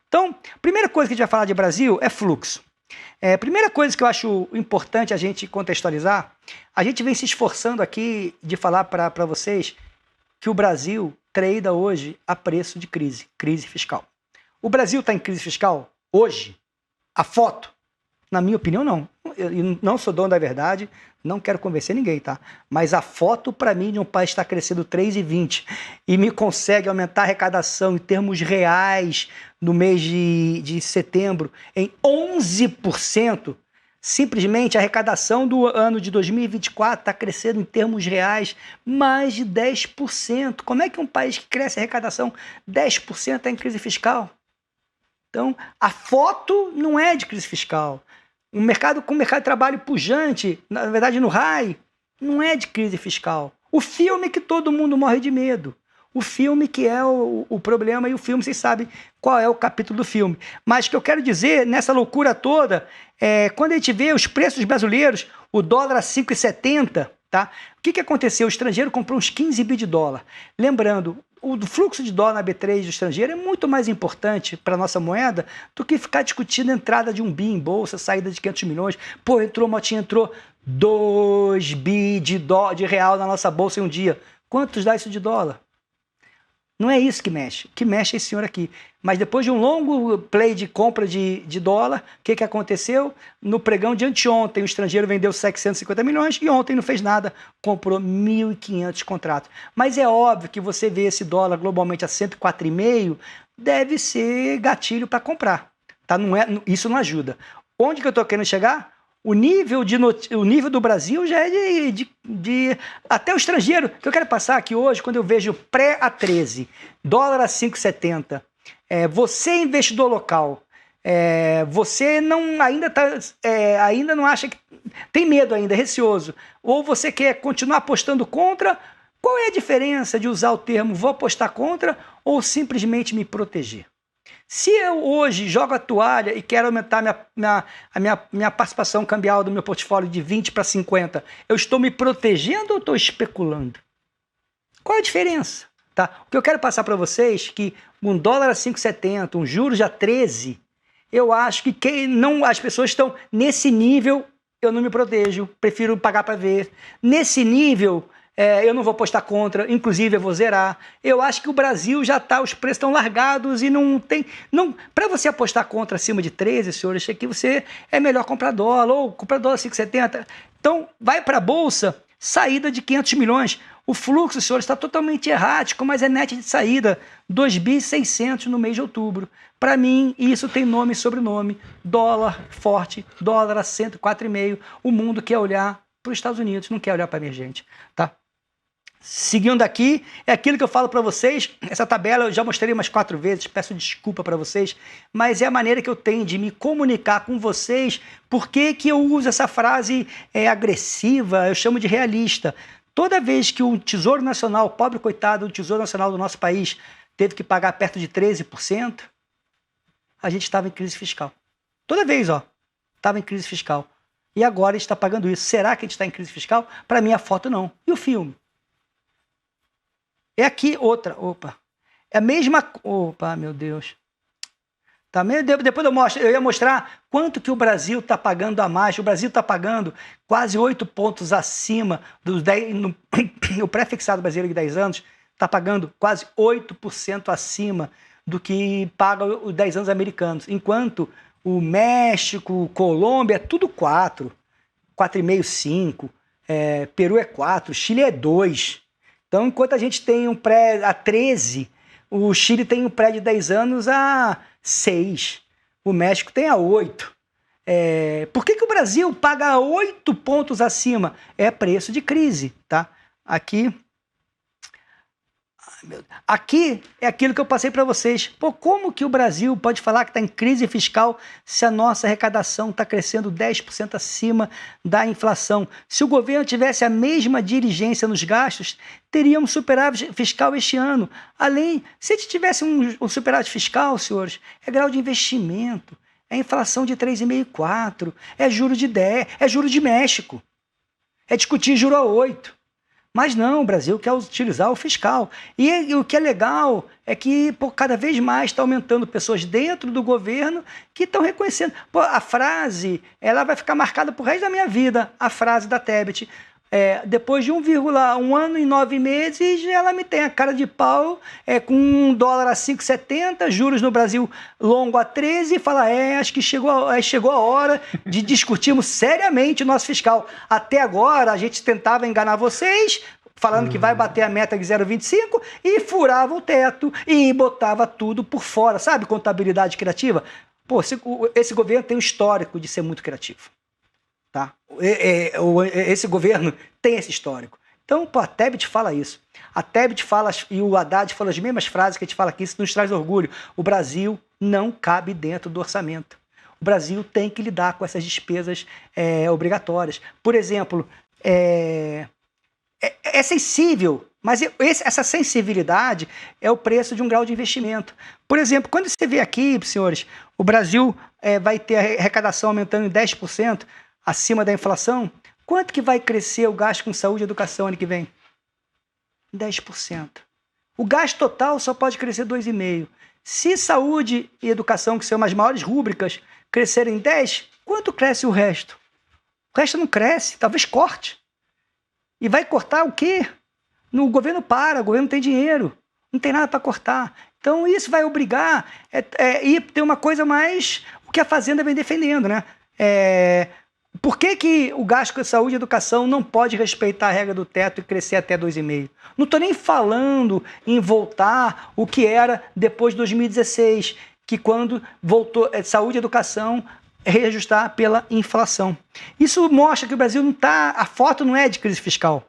Então, primeira coisa que a gente vai falar de Brasil é fluxo. Primeira coisa que eu acho importante a gente contextualizar, a gente vem se esforçando aqui de falar para vocês que o Brasil trada hoje a preço de crise fiscal. O Brasil está em crise fiscal hoje? A foto? Na minha opinião, não. Eu não sou dono da verdade, não quero convencer ninguém, tá? Mas a foto, para mim, de um país que está crescendo 3,20 e me consegue aumentar a arrecadação em termos reais no mês de setembro em 11%, simplesmente a arrecadação do ano de 2024 está crescendo em termos reais mais de 10%. Como é que um país que cresce a arrecadação 10% está em crise fiscal? Então, a foto não é de crise fiscal. Um mercado com mercado de trabalho pujante, na verdade no high, não é de crise fiscal. O filme que todo mundo morre de medo. O filme que é o problema, e o filme, vocês sabem qual é o capítulo do filme. Mas o que eu quero dizer, nessa loucura toda, quando a gente vê os preços brasileiros, o dólar a 5,70, tá? O que aconteceu? O estrangeiro comprou uns 15 bi de dólar. Lembrando, o fluxo de dólar na B3 do estrangeiro é muito mais importante para a nossa moeda do que ficar discutindo a entrada de 1 bi em bolsa, saída de 500 milhões. Pô, Motinha entrou 2 bi de real na nossa bolsa em um dia. Quantos dá isso de dólar? Não é isso que mexe. O que mexe é esse senhor aqui. Mas depois de um longo play de compra de dólar, o que aconteceu? No pregão de anteontem, o estrangeiro vendeu 750 milhões e ontem não fez nada, comprou 1.500 contratos. Mas é óbvio que você vê esse dólar globalmente a 104,5, deve ser gatilho para comprar. Tá? Isso não ajuda. Onde que eu estou querendo chegar? O nível do Brasil já é de até o estrangeiro. Que eu quero passar aqui hoje, quando eu vejo pré a 13, dólar a 5,70, você investidor local, você ainda não acha que tem medo ainda, é receoso, ou você quer continuar apostando contra, qual é a diferença de usar o termo vou apostar contra ou simplesmente me proteger? Se eu hoje jogo a toalha e quero aumentar a minha participação cambial do meu portfólio de 20 para 50, eu estou me protegendo ou estou especulando? Qual é a diferença? Tá? O que eu quero passar para vocês é que um dólar a 5,70, um juros a 13, eu acho que as pessoas estão nesse nível, eu não me protejo, prefiro pagar para ver. Nesse nível, eu não vou apostar contra, inclusive eu vou zerar. Eu acho que o Brasil já está, os preços estão largados e não tem... Para você apostar contra acima de 13, senhores, aqui você é melhor comprar dólar, ou comprar dólar 5,70. Então, vai para a Bolsa, saída de 500 milhões. O fluxo, senhores, está totalmente errático, mas é net de saída, 2.600 no mês de outubro. Para mim, isso tem nome e sobrenome. Dólar forte, dólar a 104,5. O mundo quer olhar para os Estados Unidos, não quer olhar para a emergente, tá? Seguindo aqui, é aquilo que eu falo para vocês, essa tabela eu já mostrei umas 4 vezes, peço desculpa para vocês, mas é a maneira que eu tenho de me comunicar com vocês, porque que eu uso essa frase agressiva, eu chamo de realista. Toda vez que o Tesouro Nacional, o pobre coitado do Tesouro Nacional do nosso país, teve que pagar perto de 13%, a gente estava em crise fiscal. Toda vez, estava em crise fiscal. E agora a gente está pagando isso. Será que a gente está em crise fiscal? Para mim a foto não. E o filme? É aqui outra, é a mesma, meu Deus. Tá, depois eu ia mostrar quanto que o Brasil está pagando a mais. O Brasil está pagando quase 8 pontos acima dos 10, o pré-fixado brasileiro de 10 anos está pagando quase 8% acima do que paga os 10 anos americanos. Enquanto o México, Colômbia, é tudo 4,5, 5. Peru é 4, Chile é 2. Então, enquanto a gente tem um pré a 13, o Chile tem um pré de 10 anos a 6. O México tem a 8. Por que o Brasil paga 8 pontos acima? É preço de crise, tá? Aqui é aquilo que eu passei para vocês. Pô, como que o Brasil pode falar que está em crise fiscal se a nossa arrecadação está crescendo 10% acima da inflação? Se o governo tivesse a mesma diligência nos gastos, teríamos superávit fiscal este ano. Se a gente tivesse um superávit fiscal, senhores, é grau de investimento, é inflação de 3,5%, 4%, é juro de 10%, é juro de México, é discutir juro a 8%. Mas não, o Brasil quer utilizar o fiscal. E o que é legal é que cada vez mais está aumentando pessoas dentro do governo que estão reconhecendo. Pô, a frase, ela vai ficar marcada pro resto da minha vida, a frase da Tebet. Depois de 1 ano e 9 meses, ela me tem a cara de pau com $1 a 5,70, juros no Brasil longo a 13, e fala, acho que chegou a hora de discutirmos seriamente o nosso fiscal. Até agora, a gente tentava enganar vocês, falando que vai bater a meta de 0,25 e furava o teto e botava tudo por fora. Sabe contabilidade criativa? Pô, esse governo tem um histórico de ser muito criativo. Tá? Esse governo tem esse histórico. Então, pô, a Tebet fala isso. A Tebet fala, e o Haddad fala as mesmas frases que a gente fala aqui, isso nos traz orgulho. O Brasil não cabe dentro do orçamento. O Brasil tem que lidar com essas despesas obrigatórias. Por exemplo, é sensível, mas essa sensibilidade é o preço de um grau de investimento. Por exemplo, quando você vê aqui, senhores, o Brasil vai ter a arrecadação aumentando em 10%, acima da inflação, quanto que vai crescer o gasto com saúde e educação ano que vem? 10%. O gasto total só pode crescer 2,5%. Se saúde e educação, que são as maiores rúbricas, crescerem 10%, quanto cresce o resto? O resto não cresce, talvez corte. E vai cortar o quê? O governo o governo não tem dinheiro, não tem nada para cortar. Então isso vai obrigar e ter uma coisa mais o que a Fazenda vem defendendo, né? Por que o gasto com saúde e educação não pode respeitar a regra do teto e crescer até 2,5%? Não estou nem falando em voltar o que era depois de 2016, que quando voltou saúde e educação reajustar pela inflação. Isso mostra que o Brasil não está... A foto não é de crise fiscal.